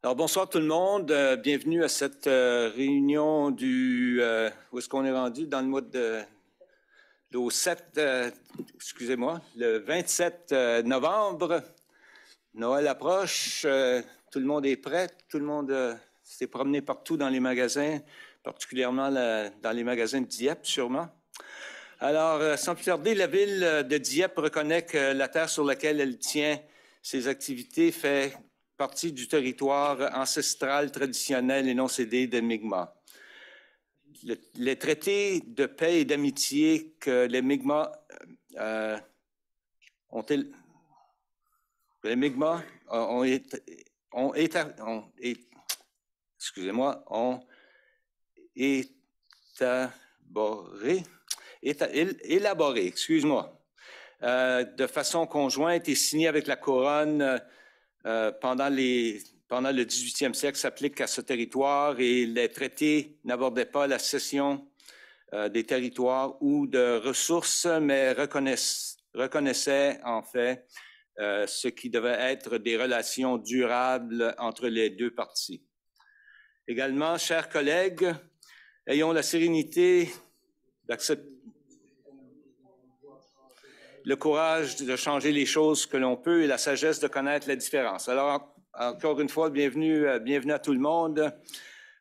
Alors, bonsoir tout le monde. Bienvenue à cette réunion où est-ce qu'on est rendu? Dans le mois au 7, excusez-moi, le 27 novembre. Noël approche. Tout le monde est prêt. Tout le monde s'est promené partout dans les magasins, particulièrement dans les magasins de Dieppe, sûrement. Alors, sans plus tarder, la ville de Dieppe reconnaît que la terre sur laquelle elle tient ses activités fait partie du territoire ancestral traditionnel et non cédé des Mi'kmaq. Les traités de paix et d'amitié que les Mi'kmaq ont élaboré, de façon conjointe et signée avec la couronne pendant le 18e siècle s'appliquent à ce territoire et les traités n'abordaient pas la cession des territoires ou de ressources, mais reconnaissaient en fait ce qui devait être des relations durables entre les deux parties. Également, chers collègues, ayons la sérénité d'accepter le courage de changer les choses que l'on peut et la sagesse de connaître la différence. Alors, encore une fois, bienvenue à tout le monde.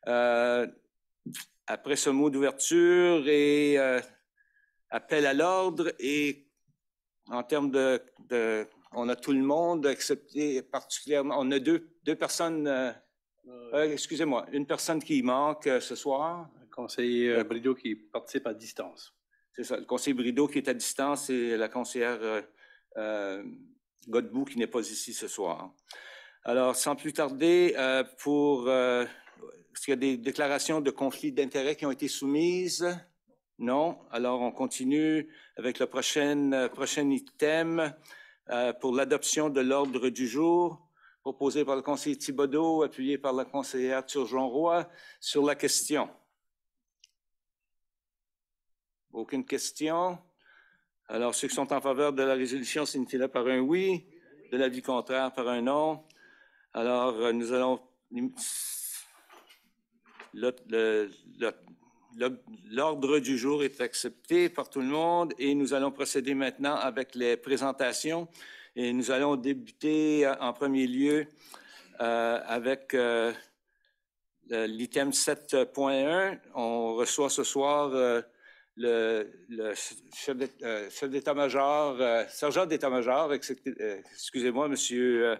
Après ce mot d'ouverture et appel à l'ordre et en termes on a tout le monde, excepté particulièrement, on a deux personnes, excusez-moi, une personne qui manque ce soir. Le conseiller Brideau qui participe à distance. C'est ça, le conseiller Brideau qui est à distance et la conseillère Godbout qui n'est pas ici ce soir. Alors, sans plus tarder, est-ce qu'il y a des déclarations de conflits d'intérêts qui ont été soumises? Non. Alors, on continue avec le prochain item pour l'adoption de l'ordre du jour proposé par le conseiller Thibodeau, appuyé par la conseillère Turgeon-Roy sur la question. Aucune question. Alors, ceux qui sont en faveur de la résolution signifient-le par un oui, de l'avis contraire par un non. Alors, nous allons... L'ordre du jour est accepté par tout le monde et nous allons procéder maintenant avec les présentations. Et nous allons débuter en premier lieu avec l'item 7.1. On reçoit ce soir le chef d'état-major, sergent d'état-major, excusez-moi, monsieur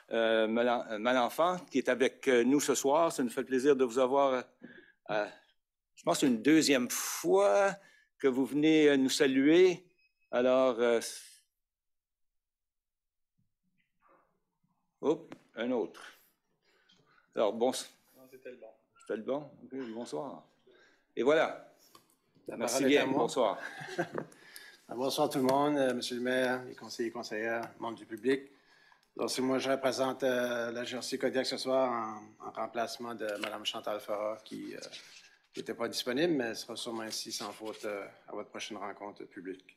Malenfant, qui est avec nous ce soir. Ça nous fait plaisir de vous avoir, je pense, une deuxième fois que vous venez nous saluer. Alors, un autre. Alors, bon. Non, c'était le bon. C'était le bon? Okay, bonsoir. Et voilà. Merci bien, bonsoir. Bonsoir tout le monde, monsieur le maire, les conseillers et conseillères, membres du public. Alors, moi, je représente la GRC Kodiak ce soir en remplacement de mme Chantal Farah qui n'était pas disponible, mais elle sera sûrement ici sans faute à votre prochaine rencontre publique.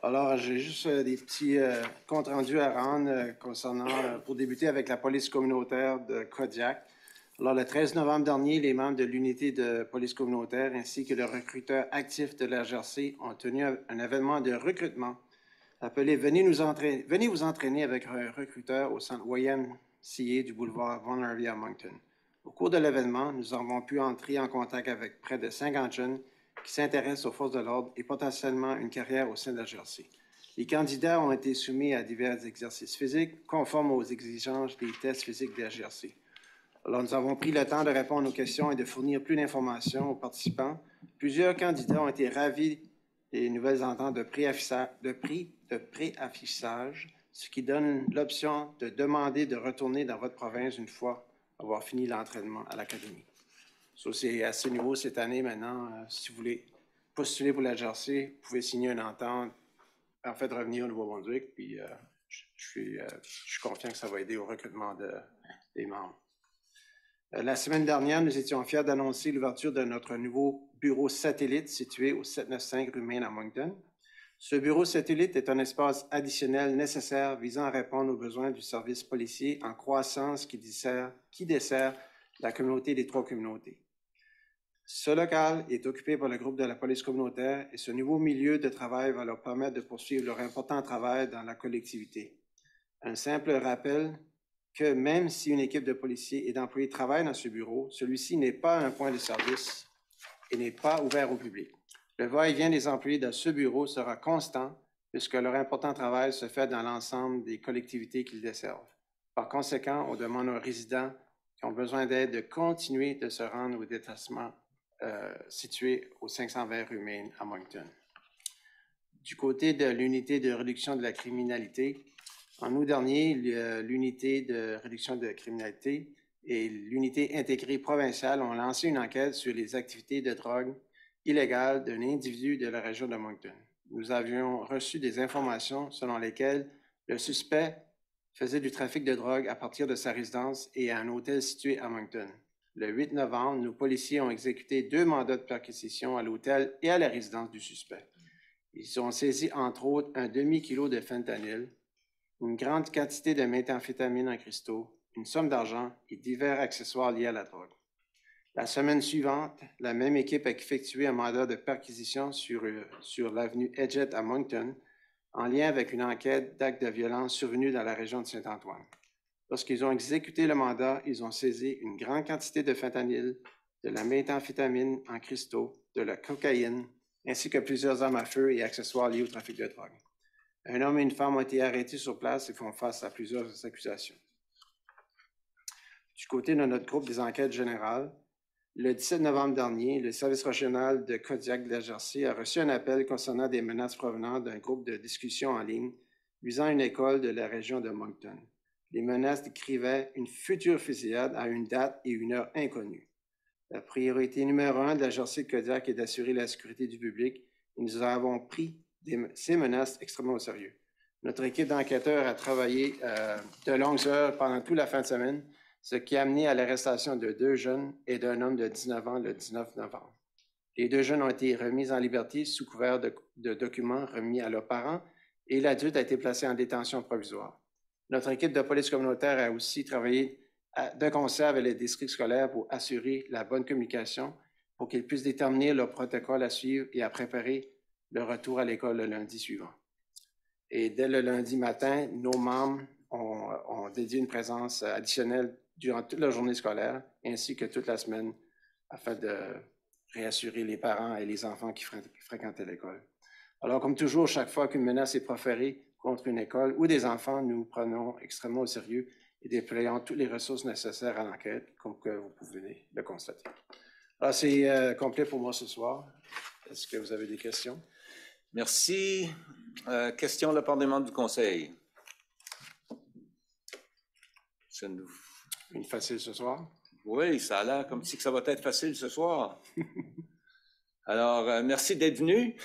Alors, j'ai juste des petits comptes rendus à rendre concernant, pour débuter avec la police communautaire de Kodiak. Alors, le 13 novembre dernier, les membres de l'unité de police communautaire ainsi que le recruteur actif de la GRC ont tenu un événement de recrutement appelé « Venez vous entraîner avec un recruteur au centre YMCA du boulevard Vaughan Harvey à Moncton ». Au cours de l'événement, nous avons pu entrer en contact avec près de 50 jeunes qui s'intéressent aux forces de l'ordre et potentiellement une carrière au sein de la GRC. Les candidats ont été soumis à divers exercices physiques conformes aux exigences des tests physiques de la GRC. Alors, nous avons pris le temps de répondre aux questions et de fournir plus d'informations aux participants. Plusieurs candidats ont été ravis des nouvelles ententes de préaffichage, ce qui donne l'option de demander de retourner dans votre province une fois avoir fini l'entraînement à l'académie. So, c'est assez nouveau cette année maintenant. Si vous voulez postuler pour la GRC, vous pouvez signer une entente, en fait, revenir au Nouveau-Brunswick, puis je suis confiant que ça va aider au recrutement des membres. La semaine dernière, nous étions fiers d'annoncer l'ouverture de notre nouveau bureau satellite situé au 795 rue Main à Moncton. Ce bureau satellite est un espace additionnel nécessaire visant à répondre aux besoins du service policier en croissance qui dessert la communauté des trois communautés. Ce local est occupé par le groupe de la police communautaire et ce nouveau milieu de travail va leur permettre de poursuivre leur important travail dans la collectivité. Un simple rappel que même si une équipe de policiers et d'employés travaille dans ce bureau, celui-ci n'est pas un point de service et n'est pas ouvert au public. Le va-et-vient des employés de ce bureau sera constant puisque leur important travail se fait dans l'ensemble des collectivités qu'ils desservent. Par conséquent, on demande aux résidents qui ont besoin d'aide de continuer de se rendre au détachement situé au 520 rue Main à Moncton. Du côté de l'unité de réduction de la criminalité, en août dernier, l'unité de réduction de la criminalité et l'unité intégrée provinciale ont lancé une enquête sur les activités de drogue illégales d'un individu de la région de Moncton. Nous avions reçu des informations selon lesquelles le suspect faisait du trafic de drogue à partir de sa résidence et à un hôtel situé à Moncton. Le 8 novembre, nos policiers ont exécuté 2 mandats de perquisition à l'hôtel et à la résidence du suspect. Ils ont saisi, entre autres, un demi-kilo de fentanyl, une grande quantité de méthamphétamine en cristaux, une somme d'argent et divers accessoires liés à la drogue. La semaine suivante, la même équipe a effectué un mandat de perquisition sur l'avenue Edgett à Moncton, en lien avec une enquête d'actes de violence survenus dans la région de Saint-Antoine. Lorsqu'ils ont exécuté le mandat, ils ont saisi une grande quantité de fentanyl, de la méthamphétamine en cristaux, de la cocaïne, ainsi que plusieurs armes à feu et accessoires liés au trafic de drogue. Un homme et une femme ont été arrêtés sur place et font face à plusieurs accusations. Du côté de notre groupe des enquêtes générales, le 17 novembre dernier, le service régional de Kodiak de la Jersey a reçu un appel concernant des menaces provenant d'un groupe de discussion en ligne visant une école de la région de Moncton. Les menaces décrivaient une future fusillade à une date et une heure inconnues. La priorité numéro 1 de la Jersey de Kodiak est d'assurer la sécurité du public et nous avons pris ces menaces extrêmement au sérieux. Notre équipe d'enquêteurs a travaillé de longues heures pendant toute la fin de semaine, ce qui a amené à l'arrestation de 2 jeunes et d'un homme de 19 ans le 19 novembre. Les 2 jeunes ont été remis en liberté sous couvert de documents remis à leurs parents et l'adulte a été placé en détention provisoire. Notre équipe de police communautaire a aussi travaillé de concert avec les districts scolaires pour assurer la bonne communication pour qu'ils puissent déterminer leur protocole à suivre et à préparer le retour à l'école le lundi suivant. Et dès le lundi matin, nos membres ont dédié une présence additionnelle durant toute la journée scolaire ainsi que toute la semaine afin de réassurer les parents et les enfants qui fréquentaient l'école. Alors, comme toujours, chaque fois qu'une menace est proférée contre une école ou des enfants, nous prenons extrêmement au sérieux et déployons toutes les ressources nécessaires à l'enquête, comme que vous pouvez le constater. Alors, c'est complet pour moi ce soir. Est-ce que vous avez des questions? Merci. Question de la part des membres du Conseil. Une facile ce soir? Oui, ça a l'air comme si ça va être facile ce soir. Alors, merci d'être venu.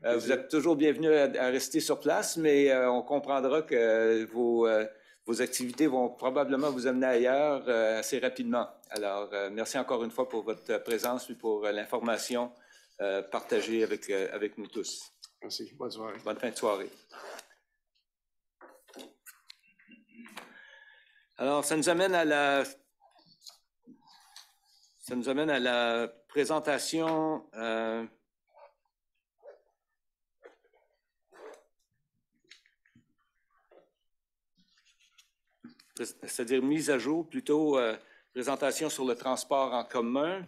Vous êtes toujours bienvenus à rester sur place, mais on comprendra que vos activités vont probablement vous amener ailleurs assez rapidement. Alors, merci encore une fois pour votre présence et pour l'information partagée avec nous tous. Merci. Bonne soirée. Bonne fin de soirée. Alors, ça nous amène à la présentation c'est-à-dire mise à jour, plutôt présentation sur le transport en commun,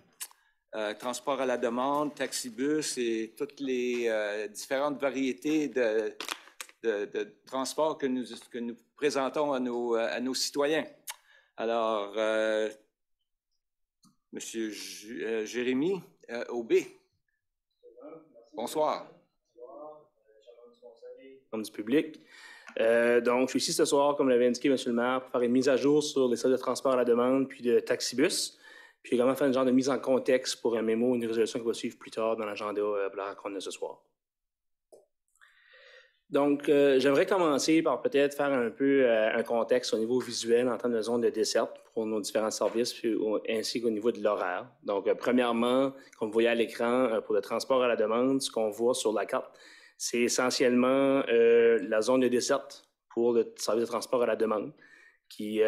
transport à la demande, taxibus et toutes les différentes variétés de transport que nous présentons à nos citoyens. Alors, Monsieur Jérémy Aubé, bonsoir. Du public. Donc, je suis ici ce soir, comme l'avait indiqué M. le maire, pour faire une mise à jour sur les services de transport à la demande puis de taxibus, puis également faire une genre de mise en contexte pour un mémo, une résolution qui va suivre plus tard dans l'agenda pour la rencontre de ce soir. Donc, j'aimerais commencer par peut-être faire un peu un contexte au niveau visuel en termes de zone de desserte pour nos différents services, puis, ainsi qu'au niveau de l'horaire. Donc, premièrement, comme vous voyez à l'écran, pour le transport à la demande, ce qu'on voit sur la carte, C'est essentiellement la zone de desserte pour le service de transport à la demande qui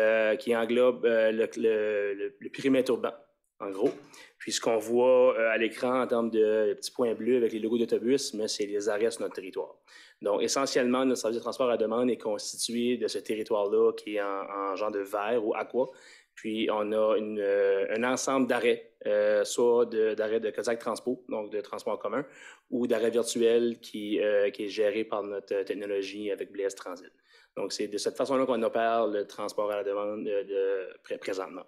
englobe le périmètre urbain, en gros. Puis ce qu'on voit à l'écran en termes de petits points bleus avec les logos d'autobus, mais c'est les arrêts sur notre territoire. Donc, essentiellement, notre service de transport à la demande est constitué de ce territoire-là qui est en genre de vert ou aqua. Puis, on a un ensemble d'arrêts, soit d'arrêts de Kodiak Transpo, donc de transport en commun, ou d'arrêts virtuels qui est géré par notre technologie avec BLS Transit. Donc, c'est de cette façon-là qu'on opère le transport à la demande présentement.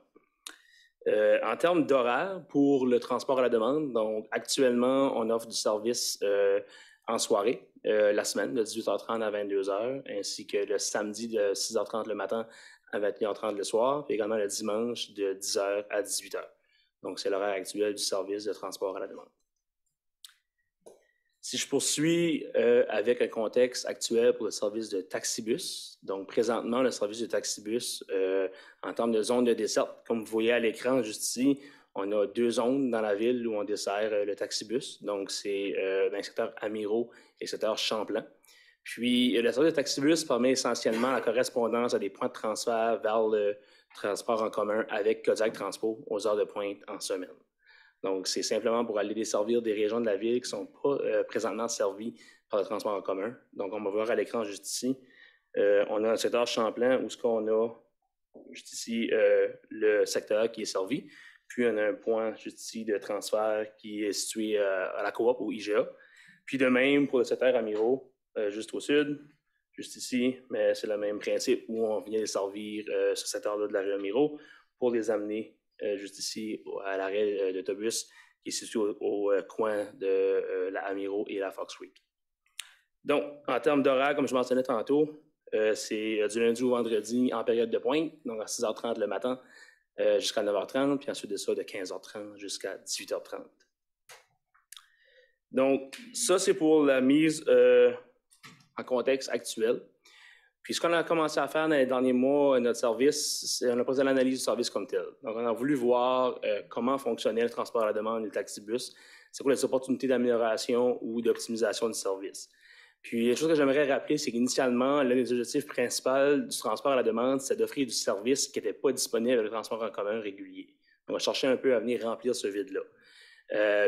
En termes d'horaire pour le transport à la demande, donc actuellement, on offre du service en soirée, la semaine, de 18h30 à 22h, ainsi que le samedi de 6h30 le matin à 21h30 le soir, puis également le dimanche de 10h à 18h. Donc, c'est l'horaire actuel du service de transport à la demande. Si je poursuis avec un contexte actuel pour le service de taxibus, donc présentement, le service de taxibus, en termes de zone de desserte, comme vous voyez à l'écran juste ici, on a 2 zones dans la ville où on dessert le taxibus. Donc, c'est dans le secteur Amiraux et le secteur Champlain. Puis, le service de taxibus permet essentiellement la correspondance à des points de transfert vers le transport en commun avec Kodiak Transpo aux heures de pointe en semaine. Donc, c'est simplement pour aller desservir des régions de la ville qui ne sont pas présentement servies par le transport en commun. Donc, on va voir à l'écran juste ici. On a le secteur Champlain où ce qu'on a juste ici le secteur qui est servi. Puis, on a un point juste ici de transfert qui est situé à la coop ou IGA. Puis, de même pour le secteur Amiraux, juste au sud, juste ici, mais c'est le même principe où on vient desservir ce secteur-là de la rue Amiraux pour les amener juste ici à l'arrêt d'autobus qui est situé au coin de la Amiraux et la Fox Creek. Donc, en termes d'horaire, comme je mentionnais tantôt, c'est du lundi au vendredi en période de pointe, donc à 6h30 le matin jusqu'à 9h30, puis ensuite de ça, de 15h30 jusqu'à 18h30. Donc, ça, c'est pour la mise en contexte actuel. Puis, ce qu'on a commencé à faire dans les derniers mois, notre service, c'est on a posé l'analyse du service comme tel. Donc, on a voulu voir comment fonctionnait le transport à la demande et le taxibus. C'est quoi les opportunités d'amélioration ou d'optimisation du service. Puis, la chose que j'aimerais rappeler, c'est qu'initialement, l'un des objectifs principaux du transport à la demande, c'est d'offrir du service qui n'était pas disponible avec le transport en commun régulier. On va chercher un peu à venir remplir ce vide-là.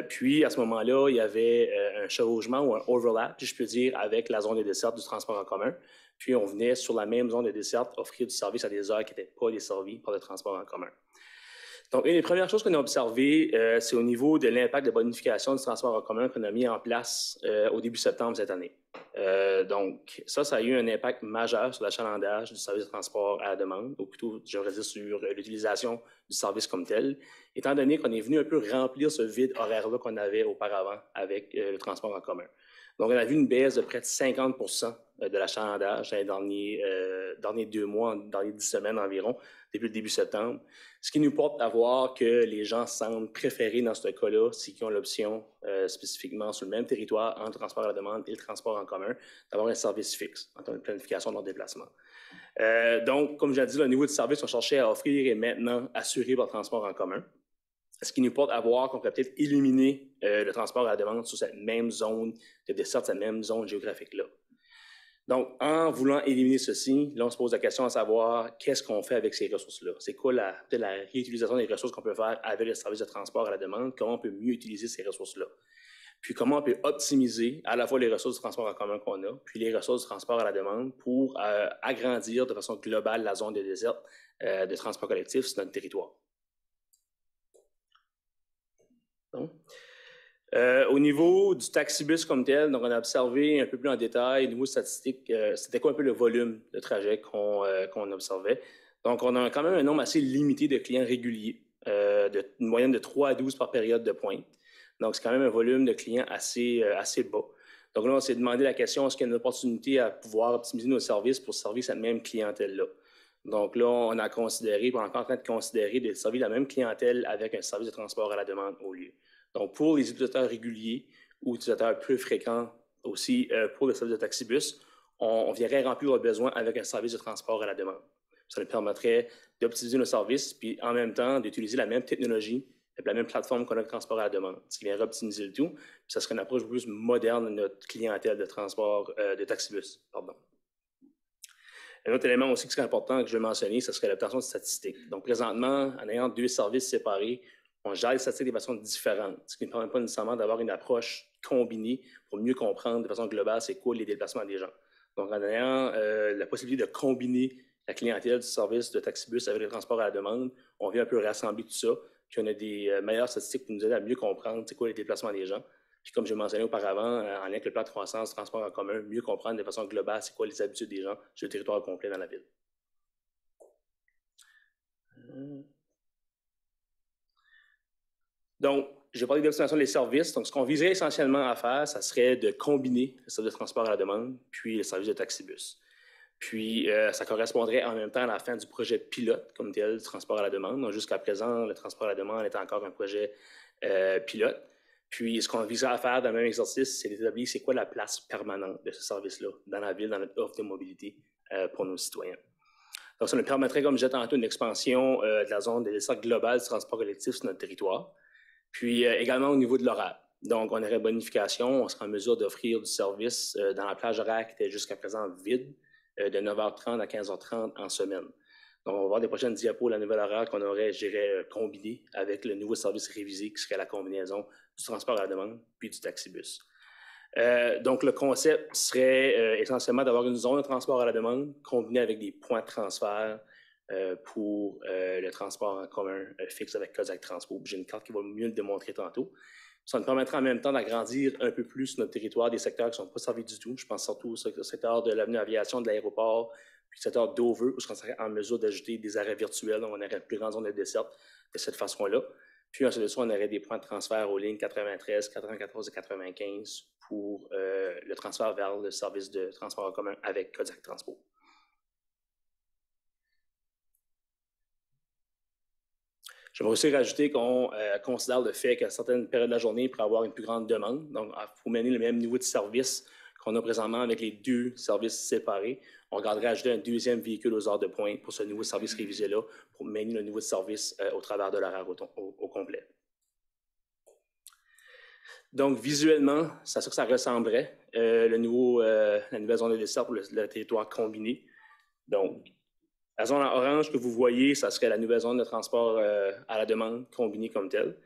Puis, à ce moment-là, il y avait un chevauchement ou un overlap, si je peux dire, avec la zone de desserte du transport en commun. Puis, on venait sur la même zone de desserte offrir du service à des heures qui n'étaient pas desservies par le transport en commun. Donc, une des premières choses qu'on a observées, c'est au niveau de l'impact de bonification du transport en commun qu'on a mis en place au début septembre cette année. Donc, ça a eu un impact majeur sur l'achalandage du service de transport à la demande, ou plutôt, j'aurais dit, sur l'utilisation du service comme tel, étant donné qu'on est venu un peu remplir ce vide horaire-là qu'on avait auparavant avec le transport en commun. Donc, on a vu une baisse de près de 50% de l'achalandage dans les derniers 2 mois, dans les 10 semaines environ, depuis le début septembre. Ce qui nous porte à voir que les gens semblent préférer dans ce cas-là, c'est qu'ils ont l'option spécifiquement sur le même territoire, entre le transport à la demande et le transport en commun, d'avoir un service fixe en termes de planification de leur déplacement. Donc, comme je l'ai dit, le niveau de service qu'on cherchait à offrir est maintenant assuré par le transport en commun. Ce qui nous porte à voir qu'on pourrait peut-être éliminer le transport à la demande sur cette même zone de desserte, cette même zone géographique-là. Donc, en voulant éliminer ceci, là, on se pose la question à savoir qu'est-ce qu'on fait avec ces ressources-là. C'est quoi peut-être la réutilisation des ressources qu'on peut faire avec le service de transport à la demande? Comment on peut mieux utiliser ces ressources-là? Puis, comment on peut optimiser à la fois les ressources de transport en commun qu'on a, puis les ressources de transport à la demande pour agrandir de façon globale la zone de desserte de transport collectif sur notre territoire. Donc, au niveau du taxibus comme tel, donc on a observé un peu plus en détail, au niveau statistique, c'était quoi un peu le volume de trajet qu'on observait. Donc, on a quand même un nombre assez limité de clients réguliers, une moyenne de 3 à 12 par période de pointe. Donc, c'est quand même un volume de clients assez bas. Donc là, on s'est demandé la question, est-ce qu'il y a une opportunité à pouvoir optimiser nos services pour servir cette même clientèle-là? Donc là, on a considéré, on est encore en train de considérer de servir la même clientèle avec un service de transport à la demande au lieu. Donc, pour les utilisateurs réguliers ou utilisateurs plus fréquents aussi pour le service de taxibus, on viendrait remplir leurs besoins avec un service de transport à la demande. Ça nous permettrait d'optimiser nos services puis en même temps d'utiliser la même technologie la même plateforme qu'on a de transport à la demande, ce qui viendrait optimiser le tout. Puis ça serait une approche plus moderne de notre clientèle de transport de taxibus. Pardon. Un autre élément aussi qui serait important que je vais mentionner, ce serait l'obtention de statistiques. Donc, présentement, en ayant deux services séparés, on gère les statistiques de façon différente, ce qui ne permet pas nécessairement d'avoir une approche combinée pour mieux comprendre de façon globale c'est quoi les déplacements des gens. Donc, en ayant la possibilité de combiner la clientèle du service de taxibus avec le transport à la demande, on vient un peu rassembler tout ça, puis on a des meilleures statistiques pour nous aider à mieux comprendre c'est quoi les déplacements des gens. Puis comme je mentionné auparavant, en lien avec le plan de croissance, transport en commun, mieux comprendre de façon globale c'est quoi les habitudes des gens sur le territoire complet dans la ville. Donc, je vais parler d'optimisation des services. Donc, ce qu'on viserait essentiellement à faire, ça serait de combiner le service de transport à la demande puis le service de taxibus. Puis, ça correspondrait en même temps à la fin du projet pilote comme tel du transport à la demande. Donc, jusqu'à présent, le transport à la demande est encore un projet pilote. Puis, ce qu'on viserait à faire dans le même exercice, c'est d'établir c'est quoi la place permanente de ce service-là dans la ville, dans notre offre de mobilité pour nos citoyens. Donc, ça nous permettrait, comme je disais tantôt, une expansion de la zone de dessert globale du transport collectif sur notre territoire. Puis, également au niveau de l'horaire. Donc, on aurait bonification, on serait en mesure d'offrir du service dans la plage horaire qui était jusqu'à présent vide, de 9h30 à 15h30 en semaine. Donc, on va voir des prochaines diapos, la nouvelle horaire qu'on aurait, je dirais, combinée avec le nouveau service révisé qui serait la combinaison du transport à la demande puis du taxibus. Donc, le concept serait essentiellement d'avoir une zone de transport à la demande combinée avec des points de transfert pour le transport en commun fixe avec Kodak Transpo. J'ai une carte qui va mieux le démontrer tantôt. Ça nous permettra en même temps d'agrandir un peu plus notre territoire des secteurs qui ne sont pas servis du tout. Je pense surtout au secteur de l'avenue Aviation, de l'aéroport, puis le secteur d'Over, où on serait en mesure d'ajouter des arrêts virtuels. Donc, on aurait une plus grande zone de desserte de cette façon-là. Puis ensuite de ça, on aurait des points de transfert aux lignes 93, 94 et 95 pour le transfert vers le service de transport en commun avec Kodak Transpo. J'aimerais aussi rajouter qu'on considère le fait qu'à certaines périodes de la journée, il pourrait y avoir une plus grande demande. Donc, pour mener le même niveau de service qu'on a présentement avec les deux services séparés, on regarderait ajouter un deuxième véhicule aux heures de pointe pour ce nouveau service révisé-là, pour mener le niveau de service au travers de l'horaire au complet. Donc, visuellement, c'est à ça que ça ressemblerait, la nouvelle zone de dessert pour le territoire combiné. Donc, la zone en orange que vous voyez, ça serait la nouvelle zone de transport à la demande combinée comme telle.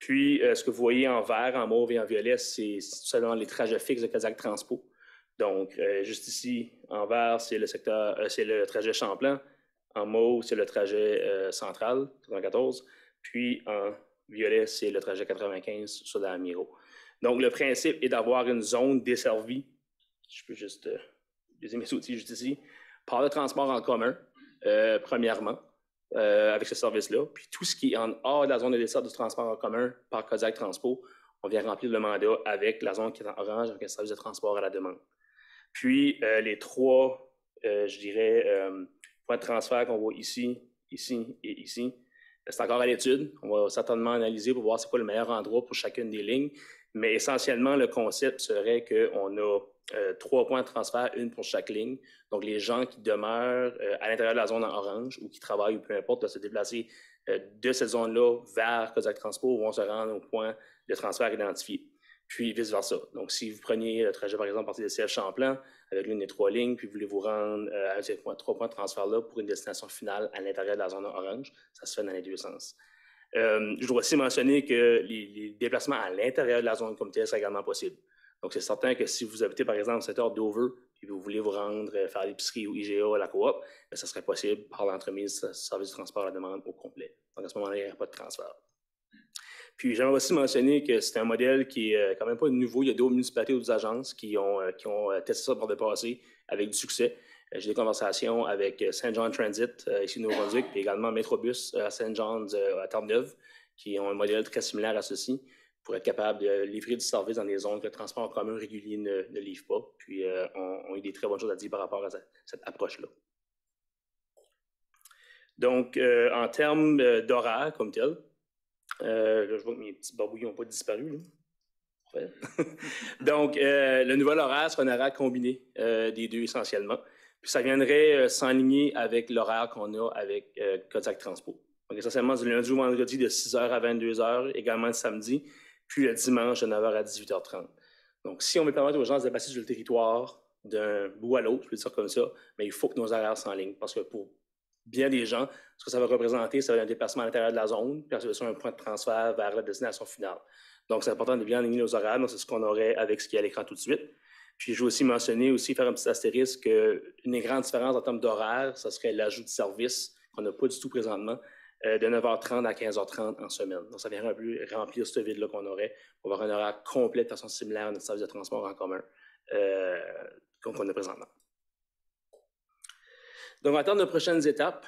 Puis, ce que vous voyez en vert, en mauve et en violet, c'est seulement les trajets fixes de Kodak Transpo. Donc, juste ici, en vert, c'est le trajet Champlain. En mauve, c'est le trajet central, 94. Puis, en violet, c'est le trajet 95 sur la Miro. Donc, le principe est d'avoir une zone desservie. Je peux juste utiliser mes outils juste ici. Par le transport en commun, premièrement, avec ce service-là. Puis, tout ce qui est en hors de la zone de dessert du transport en commun par Kodak Transpo, on vient remplir le mandat avec la zone qui est en orange, avec un service de transport à la demande. Puis, les trois, je dirais, points de transfert qu'on voit ici, ici et ici, c'est encore à l'étude. On va certainement analyser pour voir c'est quoi le meilleur endroit pour chacune des lignes. Mais essentiellement, le concept serait qu'on a 3 points de transfert, une pour chaque ligne. Donc, les gens qui demeurent à l'intérieur de la zone en orange ou qui travaillent ou peu importe, doivent se déplacer de cette zone-là vers Kodak Transpo vont se rendre au point de transfert identifié. Puis vice-versa. Donc, si vous preniez le trajet, par exemple, à partir de CF Champlain, avec l'une des 3 lignes, puis vous voulez vous rendre à ces 3 points de transfert-là pour une destination finale à l'intérieur de la zone orange, ça se fait dans les deux sens. Je dois aussi mentionner que les déplacements à l'intérieur de la zone comme telle sont également possibles. Donc, c'est certain que si vous habitez, par exemple, au secteur d'Over, puis vous voulez vous rendre faire l'épicerie ou IGA à la coop, ça serait possible par l'entremise du service de transport à la demande au complet. Donc, à ce moment-là, il n'y aurait pas de transfert. Puis, j'aimerais aussi mentionner que c'est un modèle qui est quand même pas nouveau. Il y a d'autres municipalités ou d'autres agences qui ont testé ça par le passé avec du succès. J'ai des conversations avec Saint John Transit, ici au Nouveau-Brunswick, puis également Metrobus à Saint John's à Terre-Neuve, qui ont un modèle très similaire à ceci, pour être capable de livrer du service dans des zones que le transport en commun régulier ne livre pas. Puis, on a eu des très bonnes choses à dire par rapport à cette approche-là. Donc, en termes d'horaire comme tel, là, je vois que mes petits barbouillons n'ont pas disparu. Là. Donc, le nouvel horaire sera un horaire combiné des deux essentiellement. Puis ça viendrait s'enligner avec l'horaire qu'on a avec Kodak Transpo. Donc, essentiellement, du lundi au vendredi de 6h à 22h, également le samedi, puis le dimanche de 9h à 18h30. Donc, si on veut permettre aux gens de se déplacer sur le territoire d'un bout à l'autre, je peux dire comme ça, mais il faut que nos horaires s'enlignent. Parce que pour bien des gens, ce que ça va représenter, ça va être un déplacement à l'intérieur de la zone, puis ensuite, un point de transfert vers la destination finale. Donc, c'est important de bien aligner nos horaires. Donc, c'est ce qu'on aurait avec ce qui est à l'écran tout de suite. Puis, je vais aussi mentionner, faire un petit astérisque, qu'une grande différence en termes d'horaire, ce serait l'ajout de service qu'on n'a pas du tout présentement, de 9h30 à 15h30 en semaine. Donc, ça viendrait un peu remplir ce vide-là qu'on aurait pour avoir un horaire complet de façon similaire à notre service de transport en commun qu'on a présentement. Donc, en termes de prochaines étapes,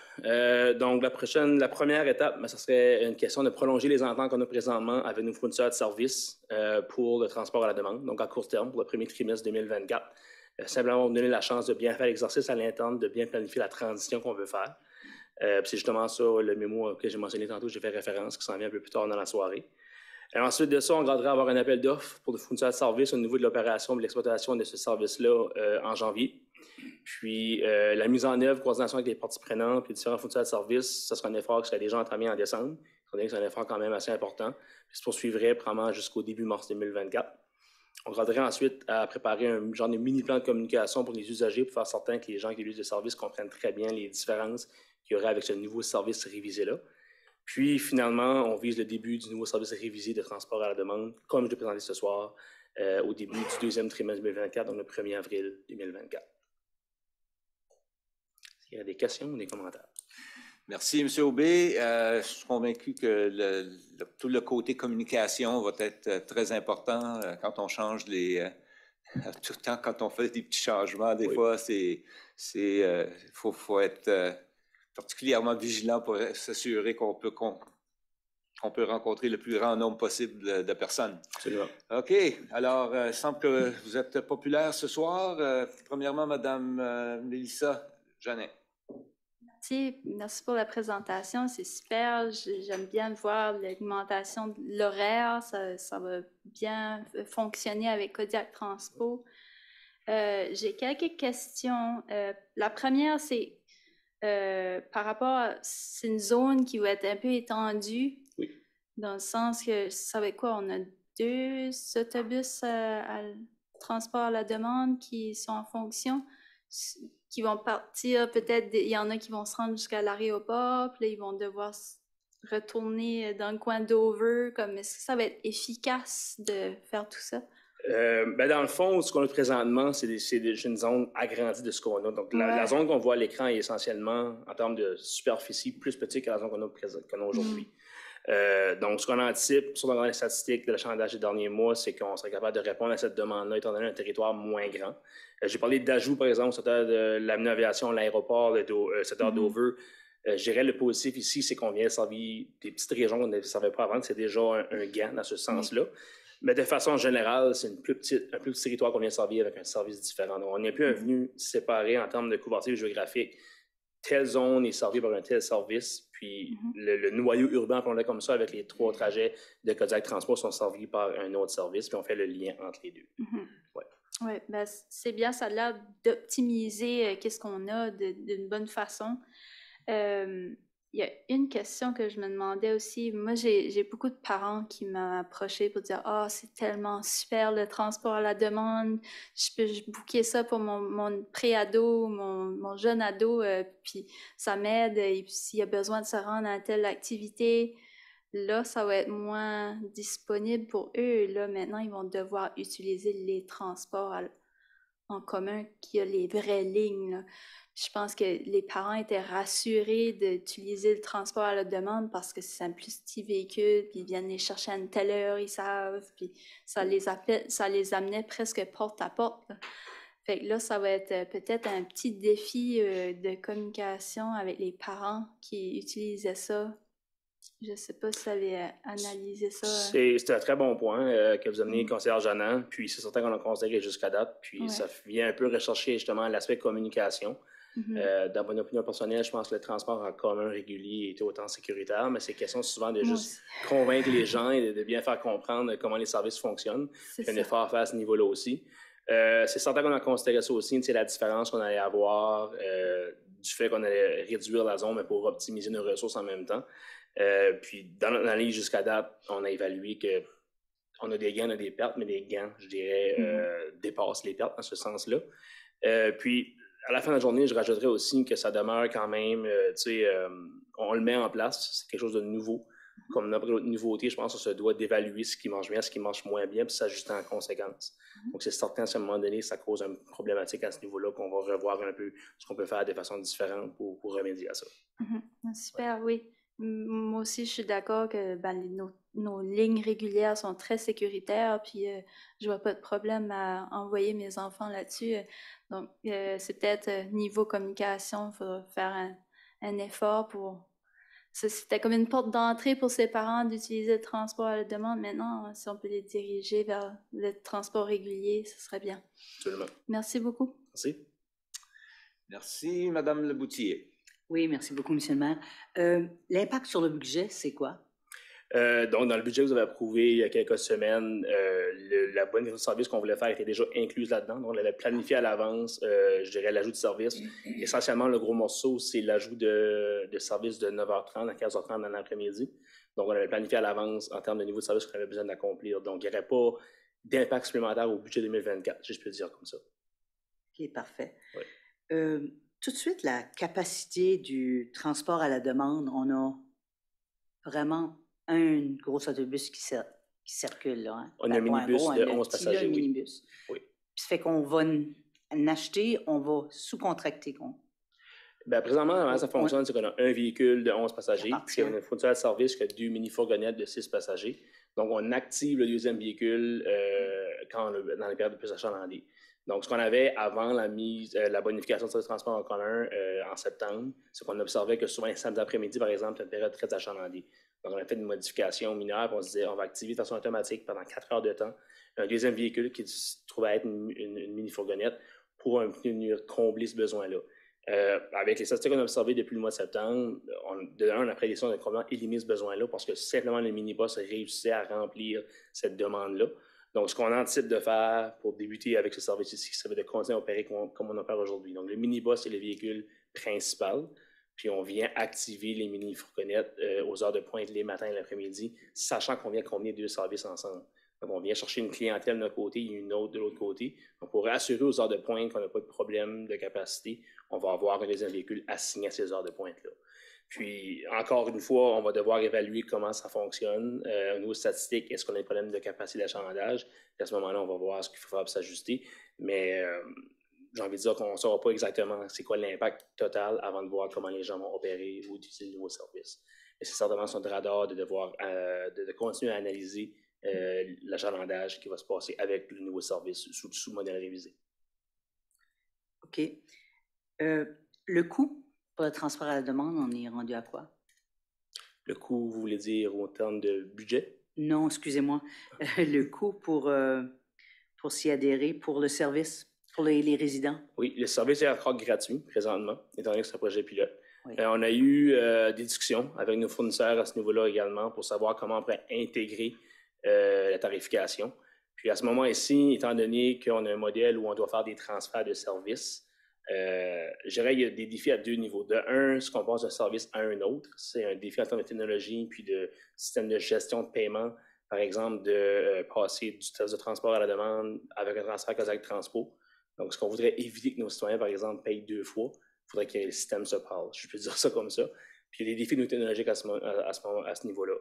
donc la première étape, ça serait une question de prolonger les ententes qu'on a présentement avec nos fournisseurs de services pour le transport à la demande, donc à court terme, pour le premier trimestre 2024. Simplement, donner la chance de bien faire l'exercice à l'interne, de bien planifier la transition qu'on veut faire. C'est justement ça, le mémo que j'ai mentionné tantôt, j'ai fait référence, qui s'en vient un peu plus tard dans la soirée. Ensuite de ça, on garderait avoir un appel d'offres pour le fournisseur de services au niveau de l'opération et de l'exploitation de ce service-là en janvier. Puis, la mise en œuvre, coordination avec les parties prenantes et les différents fournisseurs de services, ça sera un effort qui serait déjà entamé en décembre. C'est un effort quand même assez important. Puis, se poursuivrait probablement jusqu'au début mars 2024. On garderait ensuite à préparer un genre de mini-plan de communication pour les usagers pour faire certain que les gens qui utilisent le service comprennent très bien les différences qu'il y aurait avec ce nouveau service révisé-là. Puis, finalement, on vise le début du nouveau service révisé de transport à la demande, comme je l'ai présenté ce soir, au début du deuxième trimestre 2024, donc le 1er avril 2024. Est-ce qu'il y a des questions ou des commentaires? Merci, M. Aubé. Je suis convaincu que tout le côté communication va être très important quand on change tout le temps, quand on fait des petits changements. Des fois, faut être particulièrement vigilant pour s'assurer qu'on peut rencontrer le plus grand nombre possible de personnes. Absolument. OK. Alors, il semble que vous êtes populaire ce soir. Premièrement, Mme Mélissa Jeannet. Merci pour la présentation, c'est super. J'aime bien voir l'augmentation de l'horaire, ça va bien fonctionner avec Kodiak Transpo. J'ai quelques questions. La première, c'est par rapport c'est une zone qui va être un peu étendue, oui. Dans le sens que, ça va être quoi? On a 2 autobus à transport à la demande qui sont en fonction, qui vont partir, peut-être, il y en a qui vont se rendre jusqu'à l'aéroport, puis là, ils vont devoir retourner dans le coin d'Over. Est-ce que ça va être efficace de faire tout ça? Dans le fond, ce qu'on a présentement, c'est une zone agrandie de ce qu'on a. Donc, la zone qu'on voit à l'écran est essentiellement, en termes de superficie, plus petite que la zone qu'on a aujourd'hui. Donc, ce qu'on anticipe, sur les statistiques de l'échange des derniers mois, c'est qu'on serait capable de répondre à cette demande-là, étant donné un territoire moins grand. J'ai parlé d'ajout, par exemple, au secteur de l'aviation, l'aéroport, le secteur d'Over. Je dirais le positif ici, c'est qu'on vient servir des petites régions qu'on ne servait pas avant, c'est déjà un gain dans ce sens-là. Mais de façon générale, c'est un plus petit territoire qu'on vient servir avec un service différent. Donc, on n'est plus venu séparer en termes de couverture géographique. Telle zone est servie par un tel service, puis le noyau urbain, appelons-le comme ça, avec les 3 trajets de Kodiak Transport sont servis par un autre service, puis on fait le lien entre les deux. Oui, c'est bien, ça a l'air d'optimiser qu'est-ce qu'on a d'une bonne façon. Il y a une question que je me demandais aussi. Moi, j'ai beaucoup de parents qui m'ont approché pour dire « Ah, c'est tellement super le transport à la demande, je peux booker ça pour mon pré-ado, mon jeune ado, puis ça m'aide, et s'il y a besoin de se rendre à telle activité, là, ça va être moins disponible pour eux. Là, maintenant, ils vont devoir utiliser les transports en commun qui a les vraies lignes, là. » Je pense que les parents étaient rassurés d'utiliser le transport à la demande parce que c'est un plus petit véhicule, puis ils viennent les chercher à une telle heure, ils savent, puis ça les amenait presque porte à porte, là. Fait que là, ça va être peut-être un petit défi de communication avec les parents qui utilisaient ça. Je ne sais pas si vous avez analysé ça. C'est un très bon point que vous amenez, conseillère Jeannin, puis c'est certain qu'on a considéré jusqu'à date, puis ça vient un peu rechercher justement l'aspect communication. Dans mon opinion personnelle, je pense que le transport en commun régulier est autant sécuritaire, mais c'est question souvent de juste convaincre les gens et de bien faire comprendre comment les services fonctionnent. Il y a un effort à faire à ce niveau-là aussi. C'est certain qu'on a considéré ça aussi, c'est la différence qu'on allait avoir du fait qu'on allait réduire la zone mais pour optimiser nos ressources en même temps. Puis dans l'analyse jusqu'à date, on a évalué qu'on a des gains, on a des pertes, mais les gains, je dirais, dépassent les pertes dans ce sens-là. Puis à la fin de la journée, je rajouterais aussi que ça demeure quand même, on le met en place, c'est quelque chose de nouveau. Comme n'importe quelle autre nouveauté, je pense qu'on se doit d'évaluer ce qui marche bien, ce qui marche moins bien, puis s'ajuster en conséquence. Donc, c'est certain, à un moment donné, ça cause une problématique à ce niveau-là, qu'on va revoir un peu ce qu'on peut faire de façon différente pour remédier à ça. Super, oui. Moi aussi, je suis d'accord que nos lignes régulières sont très sécuritaires, puis je vois pas de problème à envoyer mes enfants là-dessus. Donc, c'est peut-être niveau communication, il faudra faire un effort pour... C'était comme une porte d'entrée pour ces parents d'utiliser le transport à la demande. Maintenant, si on peut les diriger vers le transport régulier, ce serait bien. Absolument. Merci beaucoup. Merci. Merci, Madame Leboutillier. Oui, merci beaucoup, M. le maire. L'impact sur le budget, c'est quoi? Donc, dans le budget que vous avez approuvé il y a quelques semaines, la bonne de service qu'on voulait faire était déjà incluse là-dedans. Donc, on l'avait planifié à l'avance, je dirais, l'ajout de service. Essentiellement, le gros morceau, c'est l'ajout de service de 9h30 à 15h30 dans l'après-midi. Donc, on avait planifié à l'avance en termes de niveau de service qu'on avait besoin d'accomplir. Donc, il n'y aurait pas d'impact supplémentaire au budget 2024, si je peux dire comme ça. OK, parfait. Oui. Tout de suite, la capacité du transport à la demande, on a vraiment un gros autobus qui circule, là. Hein? On a un minibus de 11 passagers, un oui. minibus. Oui. Puis ça fait qu'on va en acheter, on va sous-contracter. Bien, présentement, comment ça fonctionne, c'est qu'on a un véhicule de 11 passagers, puis on a un fournisseur de service qui a 2 mini-fourgonnettes de 6 passagers. Donc, on active le deuxième véhicule dans les périodes de plus achalandées. Donc, ce qu'on avait avant la bonification de ce transport en commun en septembre, c'est qu'on observait que souvent, les samedis après-midi, par exemple, c'est une période très achalandée. Donc, on a fait une modification mineure, puis on se disait, on va activer de façon automatique pendant 4 heures de temps un deuxième véhicule qui se trouvait être une mini-fourgonnette pour venir combler ce besoin-là. Avec les statistiques qu'on a observées depuis le mois de septembre, on a pris la décision de complètement éliminer ce besoin-là parce que simplement le minibus réussissait à remplir cette demande-là. Donc, ce qu'on anticipe de faire pour débuter avec ce service ici, ça va être de continuer à opérer comme on opère aujourd'hui. Donc, le minibus est le véhicule principal, puis on vient activer les mini-fourgonnettes aux heures de pointe les matins et l'après-midi, sachant qu'on vient combiner 2 services ensemble. Donc, on vient chercher une clientèle de notre côté et une autre de l'autre côté. Donc, pour assurer aux heures de pointe qu'on n'a pas de problème de capacité, on va avoir un deuxième véhicule assigné à ces heures de pointe-là. Puis, encore une fois, on va devoir évaluer comment ça fonctionne. Au niveau statistique, est-ce qu'on a des problèmes de capacité d'achalandage? À ce moment-là, on va voir ce qu'il faut faire pour s'ajuster. Mais j'ai envie de dire qu'on ne saura pas exactement c'est quoi l'impact total avant de voir comment les gens vont opérer ou utiliser le nouveau service. Mais c'est certainement sur le radar de devoir de continuer à analyser l'achalandage qui va se passer avec le nouveau service sous le modèle révisé. OK. Le coût pour le transport à la demande, on est rendu à quoi? Le coût, vous voulez dire en termes de budget? Non, excusez-moi. Le coût pour s'y adhérer, pour le service, pour les résidents? Oui, le service est encore gratuit présentement, étant donné que c'est un projet pilote. Oui. On a eu des discussions avec nos fournisseurs à ce niveau-là également pour savoir comment on pourrait intégrer la tarification. Puis à ce moment ici, étant donné qu'on a un modèle où on doit faire des transferts de services, je dirais qu'il y a des défis à 2 niveaux. De un, ce qu'on passe d'un service à un autre, c'est un défi en termes de technologie puis de système de gestion de paiement, par exemple, de passer du service de transport à la demande avec un transfert Cosac Transpo. Donc, ce qu'on voudrait éviter que nos citoyens, par exemple, payent 2 fois, il faudrait que le système se parle. Je peux dire ça comme ça. Puis il y a des défis technologiques à ce niveau-là.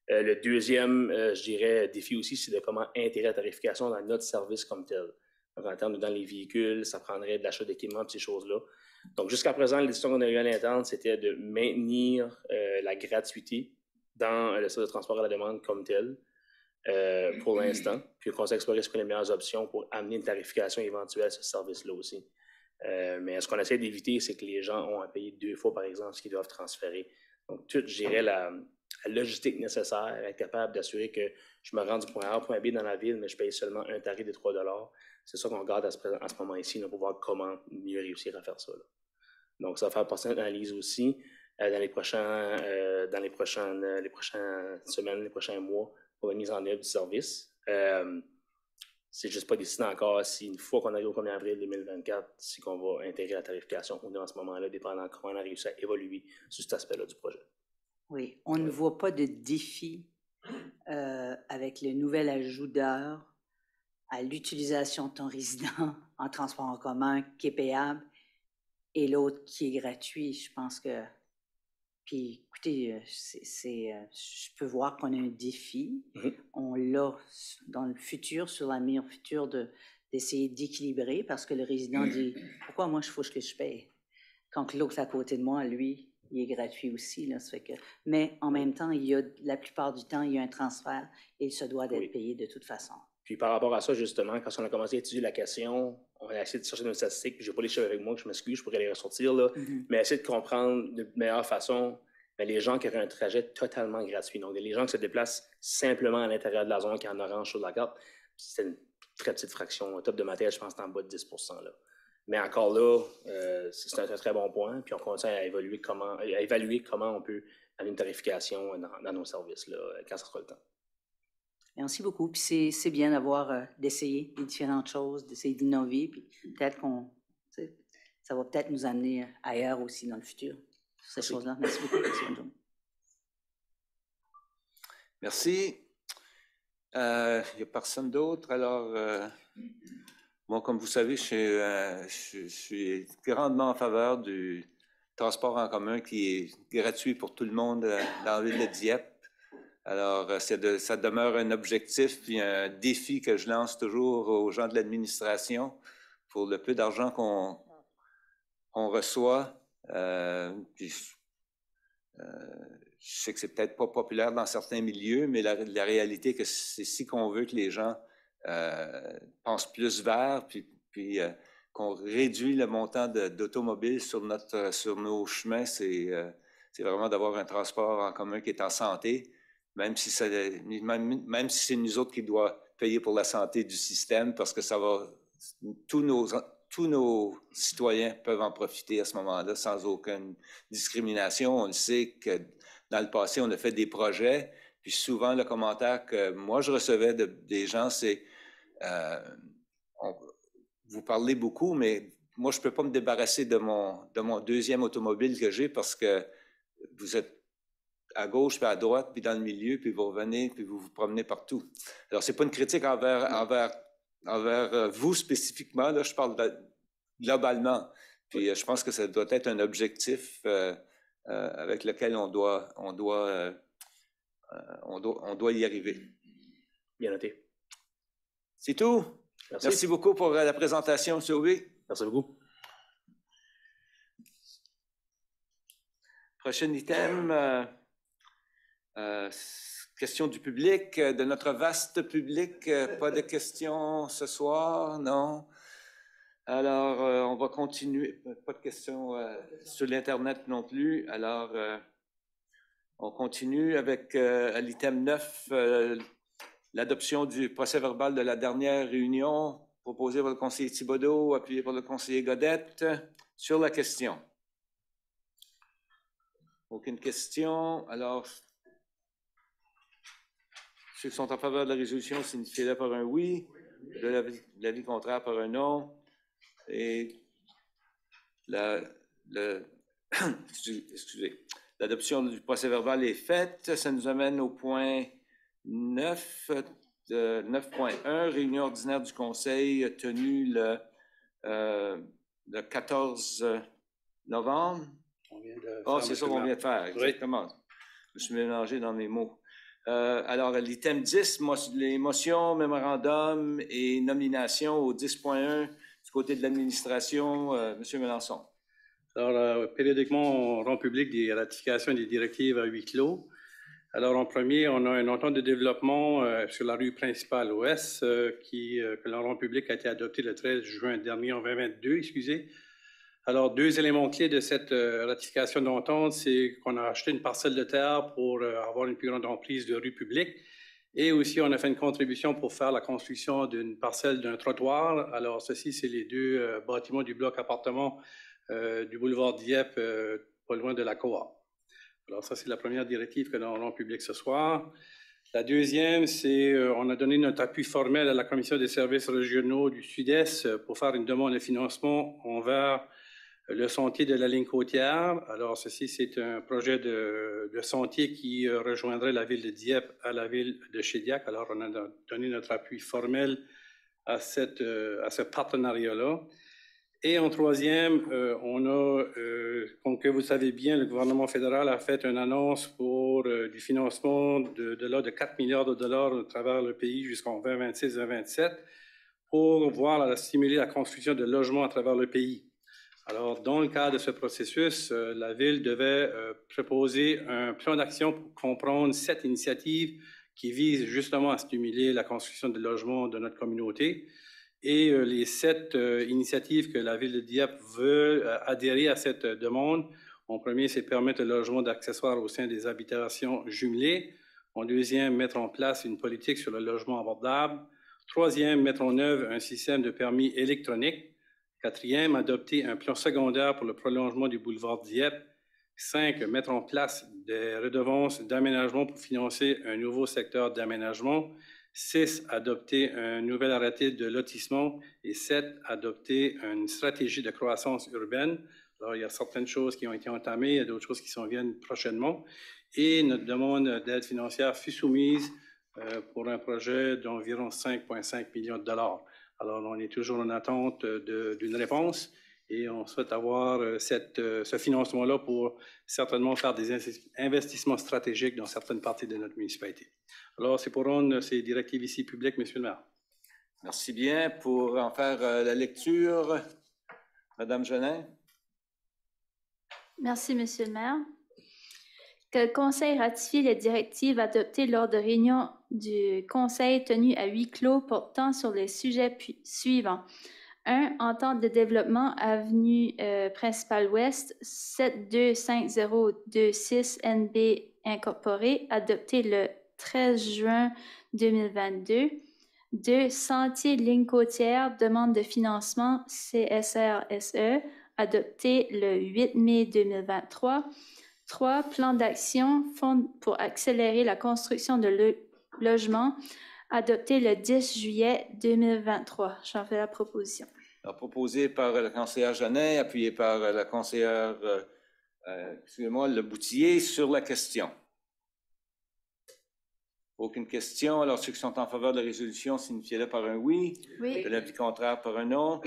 Le deuxième, je dirais, défi aussi, c'est de comment intégrer la tarification dans notre service comme tel. Donc, en termes de dans les véhicules, ça prendrait de l'achat d'équipements, ces choses-là. Donc, jusqu'à présent, la décision qu'on a eue à l'interne, c'était de maintenir la gratuité dans le service de transport à la demande comme tel, pour l'instant, puis qu'on s'explorer ce que les meilleures options pour amener une tarification éventuelle à ce service-là aussi. Mais ce qu'on essaie d'éviter, c'est que les gens ont à payer 2 fois, par exemple, ce qu'ils doivent transférer. Donc, tout, je dirais, la logistique nécessaire, être capable d'assurer que je me rends du point A au point B dans la ville, mais je paye seulement un tarif de 3 $. C'est ça qu'on regarde à ce moment ici, pour voir comment mieux réussir à faire ça. Là. Donc, ça va faire partie de l'analyse aussi dans les prochaines semaines, les prochains mois pour la mise en œuvre du service. C'est juste pas décidé encore si, une fois qu'on arrive au 1er avril 2024, si qu'on va intégrer la tarification ou non à ce moment-là, dépendant comment on a réussi à évoluer sur cet aspect-là du projet. Oui, on ne voit pas de défi avec le nouvel ajout d'heures à l'utilisation de ton résident en transport en commun qui est payable et l'autre qui est gratuit. Je pense que... Puis, écoutez, je peux voir qu'on a un défi. On l'a dans le futur, sur l'avenir futur, d'essayer d'équilibrer parce que le résident dit « Pourquoi moi, il faut que je paye? » Quand l'autre à côté de moi, lui, il est gratuit aussi. Là, ça fait que... Mais en même temps, la plupart du temps, il y a un transfert et il se doit d'être payé de toute façon. Puis par rapport à ça, justement, quand on a commencé à étudier la question, on a essayé de chercher nos statistiques, puis je n'ai pas les chiffres avec moi, je m'excuse, je pourrais les ressortir, là, mais essayer de comprendre de meilleure façon les gens qui auraient un trajet totalement gratuit. Donc, les gens qui se déplacent simplement à l'intérieur de la zone qui est en orange sur la carte, c'est une très petite fraction. Au top de ma tête, je pense que c'est en bas de 10 %. Là. Mais encore là, c'est un très bon point, puis on continue à évaluer comment on peut avoir une tarification dans nos services là, quand ça sera le temps. Merci beaucoup. Puis c'est bien d'essayer des différentes choses, d'essayer d'innover. Puis peut-être ça va peut-être nous amener ailleurs aussi dans le futur. Ces choses-là. Merci beaucoup. Merci, bonne journée. Merci. Il n'y a personne d'autre. Alors, moi, comme vous savez, je suis grandement en faveur du transport en commun qui est gratuit pour tout le monde dans la ville de Dieppe. Alors, ça demeure un objectif et un défi que je lance toujours aux gens de l'administration pour le peu d'argent qu'on reçoit. Je sais que c'est peut-être pas populaire dans certains milieux, mais la réalité, c'est que c'est si qu'on veut que les gens pensent plus vers, puis qu'on réduit le montant d'automobiles sur nos chemins, c'est vraiment d'avoir un transport en commun qui est en santé. Même si c'est nous autres qui doivent payer pour la santé du système, parce que ça va, tous nos citoyens peuvent en profiter à ce moment-là sans aucune discrimination. On le sait que dans le passé, on a fait des projets, puis souvent le commentaire que moi je recevais des gens, c'est vous parlez beaucoup, mais moi je ne peux pas me débarrasser de mon deuxième automobile que j'ai parce que vous êtes à gauche, puis à droite, puis dans le milieu, puis vous revenez, puis vous vous promenez partout. Alors, ce n'est pas une critique envers vous spécifiquement, là, je parle globalement. Puis je pense que ça doit être un objectif avec lequel on doit y arriver. Bien noté. C'est tout. Merci. Merci beaucoup pour la présentation, M. Aubé. Merci beaucoup. Prochain item. Questions du public, de notre vaste public. Pas de questions ce soir, non? Alors, on va continuer. Pas de questions sur l'Internet non plus. Alors, on continue avec l'item 9, l'adoption du procès-verbal de la dernière réunion proposé par le conseiller Thibodeau, appuyé par le conseiller Godette. Sur la question. Aucune question. Alors, ceux qui sont en faveur de la résolution, signifiez-le par un oui. De l'avis contraire par un non. Et excusez. L'adoption du procès-verbal est faite. Ça nous amène au point 9, 9.1, réunion ordinaire du Conseil tenue le 14 novembre. C'est ça qu'on vient de faire, exactement. Oui. Je me suis mélangé dans mes mots. Alors, l'item 10, les motions, mémorandums et nominations au 10.1 du côté de l'administration. M. Mélenchon. Alors, périodiquement, on rend public des ratifications des directives à huis clos. Alors, en premier, on a un entente de développement sur la rue principale ouest que l'on rend public a été adopté le 13 juin dernier, en 2022, excusez. Alors, deux éléments clés de cette ratification d'entente, c'est qu'on a acheté une parcelle de terre pour avoir une plus grande emprise de rue publique et aussi on a fait une contribution pour faire la construction d'une parcelle d'un trottoir. Alors, ceci, c'est les deux bâtiments du bloc appartement du boulevard Dieppe, pas loin de la Coop. Alors, ça, c'est la première directive que l'on rend publique ce soir. La deuxième, c'est on a donné notre appui formel à la Commission des services régionaux du Sud-Est pour faire une demande de financement envers le sentier de la ligne côtière. Alors, ceci, c'est un projet de sentier qui rejoindrait la ville de Dieppe à la ville de Shediac. Alors, on a donné notre appui formel à ce partenariat-là. Et en troisième, on a, comme que vous savez bien, le gouvernement fédéral a fait une annonce pour du financement de l'ordre de 4 milliards de dollars à travers le pays jusqu'en 2026-2027 pour voir stimuler la construction de logements à travers le pays. Alors, dans le cadre de ce processus, la Ville devait proposer un plan d'action pour comprendre 7 initiatives qui visent justement à stimuler la construction de logements de notre communauté. Et les 7 initiatives que la Ville de Dieppe veut adhérer à cette demande. En premier, c'est permettre le logement d'accessoires au sein des habitations jumelées. En deuxième, mettre en place une politique sur le logement abordable. Troisième, mettre en œuvre un système de permis électronique. Quatrième, adopter un plan secondaire pour le prolongement du boulevard Dieppe. 5, mettre en place des redevances d'aménagement pour financer un nouveau secteur d'aménagement. 6, adopter un nouvel arrêté de lotissement. Et 7, adopter une stratégie de croissance urbaine. Alors, il y a certaines choses qui ont été entamées, il y a d'autres choses qui s'en viennent prochainement. Et notre demande d'aide financière fut soumise pour un projet d'environ 5,5 millions de dollars. Alors, on est toujours en attente d'une réponse et on souhaite avoir ce financement-là pour certainement faire des investissements stratégiques dans certaines parties de notre municipalité. Alors, c'est pour rendre ces directives ici publiques, Monsieur le maire. Merci bien. Pour en faire la lecture, Madame Genin. Merci, Monsieur le maire. Que le Conseil ratifie les directives adoptées lors de réunions du Conseil tenues à huis clos portant sur les sujets suivants. 1. Entente de développement avenue principale ouest 725026 NB incorporé, adopté le 13 juin 2022. 2. Sentier ligne côtière, demande de financement CSRSE, adopté le 8 mai 2023. 3. Plan d'action, fonds pour accélérer la construction de logements, adopté le 10 juillet 2023. J'en fais la proposition. Alors, proposé par la conseillère Genin, appuyé par la conseillère, excusez-moi, Le Boutillier sur la question. Aucune question. Alors, ceux qui sont en faveur de la résolution, signifiez-le par un oui. Oui. De l'avis contraire par un non.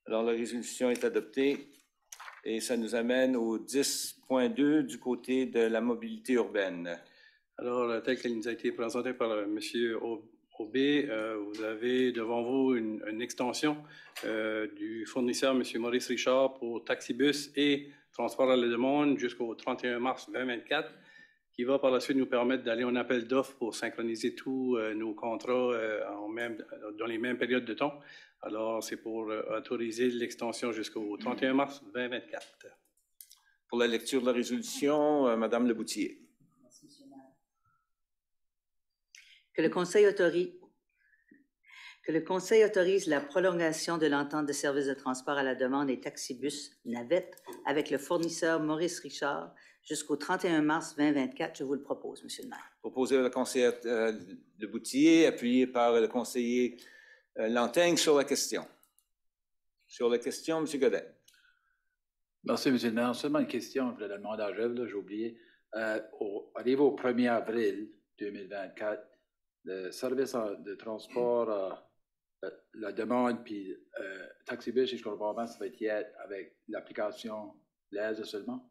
Alors, la résolution est adoptée. Et ça nous amène au 10.2 du côté de la mobilité urbaine. Alors, tel qu'elle nous a été présentée par M. Aubé, vous avez devant vous une extension du fournisseur M. Maurice Richard pour taxibus et transport à la demande jusqu'au 31 mars 2024, qui va par la suite nous permettre d'aller en appel d'offres pour synchroniser tous nos contrats dans les mêmes périodes de temps. Alors, c'est pour autoriser l'extension jusqu'au 31 mars 2024. Pour la lecture de la résolution, Madame Le Boutillier. Merci, M. le maire. Que le Conseil autorise la prolongation de l'entente de services de transport à la demande et taxibus navette avec le fournisseur Maurice Richard jusqu'au 31 mars 2024. Je vous le propose, M. le maire. Proposé par la conseillère Le Boutillier, appuyé par le conseiller Lanteigne sur la question. Sur la question, M. Godet. Merci, M. le maire. Seulement une question, je voulais la demander à Jeff, j'ai oublié. Arrivé au 1er avril 2024, le service de transport, la demande, puis taxibus, si je comprends bien, ça va être avec l'application LAISE seulement?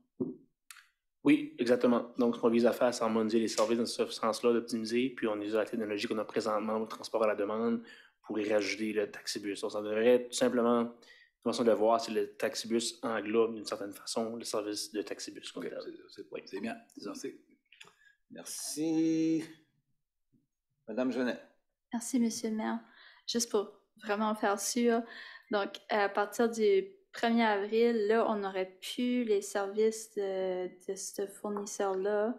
Oui, exactement. Donc, ce qu'on vise à faire, c'est harmoniser les services dans ce sens-là, d'optimiser, puis on utilise la technologie qu'on a présentement au transport à la demande pour y rajouter le taxibus. Donc, ça devrait tout simplement, une façon de voir si le taxibus englobe d'une certaine façon le service de taxibus. Okay, c'est bien, merci. Merci. Madame Genet. Merci, Monsieur le maire. Juste pour vraiment faire sûr, donc à partir du 1er avril, là, on n'aurait plus les services de ce fournisseur-là.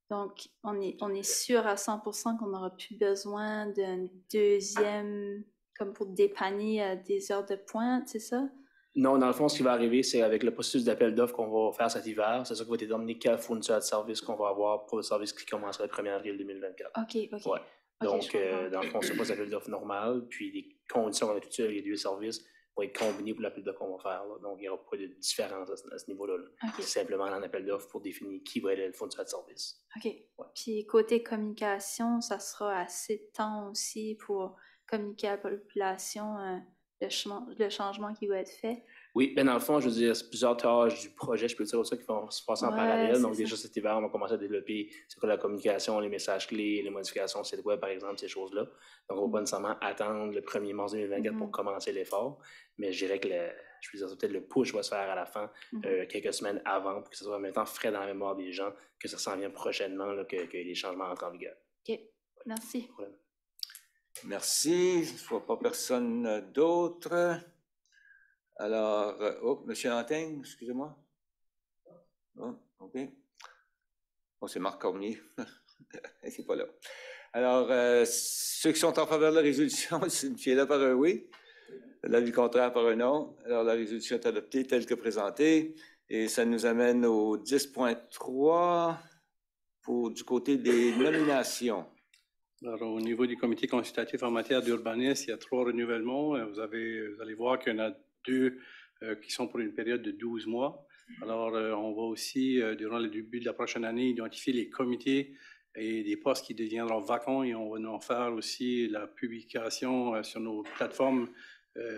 Donc, on est sûr à 100% qu'on n'aura plus besoin d'un deuxième, comme pour dépanner des heures de pointe, c'est ça? Non, dans le fond, ce qui va arriver, c'est avec le processus d'appel d'offres qu'on va faire cet hiver. C'est ça qui va déterminer quel fournisseur de service qu'on va avoir pour le service qui commencera le 1er avril 2024. OK. Ouais. Donc, je comprends. dans le fond, c'est pas un appel d'offres normal. Puis, les conditions qu'on a toutes les deux services vont être combinées pour l'appel d'offres qu'on va faire. Là. Donc, il n'y aura pas de différence à ce niveau-là. Là. OK. C'est simplement un appel d'offres pour définir qui va être le fournisseur de service. OK. Ouais. Puis, côté communication, ça sera assez de temps aussi pour communiquer à la population le changement qui va être fait. Oui, bien dans le fond, je veux dire, c'est plusieurs tâches du projet, je peux dire ça, qui vont se passer en parallèle. Donc, déjà, cet hiver, on va commencer à développer c'est quoi la communication, les messages clés, les modifications au site web, par exemple, ces choses-là. Donc, on va pas nécessairement attendre le 1er mars 2024 pour commencer l'effort, mais je dirais que je veux dire, peut-être le push va se faire à la fin, quelques semaines avant, pour que ça soit maintenant frais dans la mémoire des gens, que ça s'en vienne prochainement, là, que les changements entrent en vigueur. OK. Merci. Merci. Je ne vois pas personne d'autre. Alors, M. Lantin, excusez-moi. Oh, OK. Oh, c'est Marc Cormier. C'est pas là. Alors, ceux qui sont en faveur de la résolution, signifiez-le par un oui. L'avis contraire par un non. Alors, la résolution est adoptée telle que présentée. Et ça nous amène au 10.3 du côté des nominations. Alors, au niveau du comité consultatif en matière d'urbanisme, il y a 3 renouvellements. Vous allez voir qu'il y en a 2 qui sont pour une période de 12 mois. Alors, on va aussi, durant le début de la prochaine année, identifier les comités et des postes qui deviendront vacants et on va en faire aussi la publication sur nos plateformes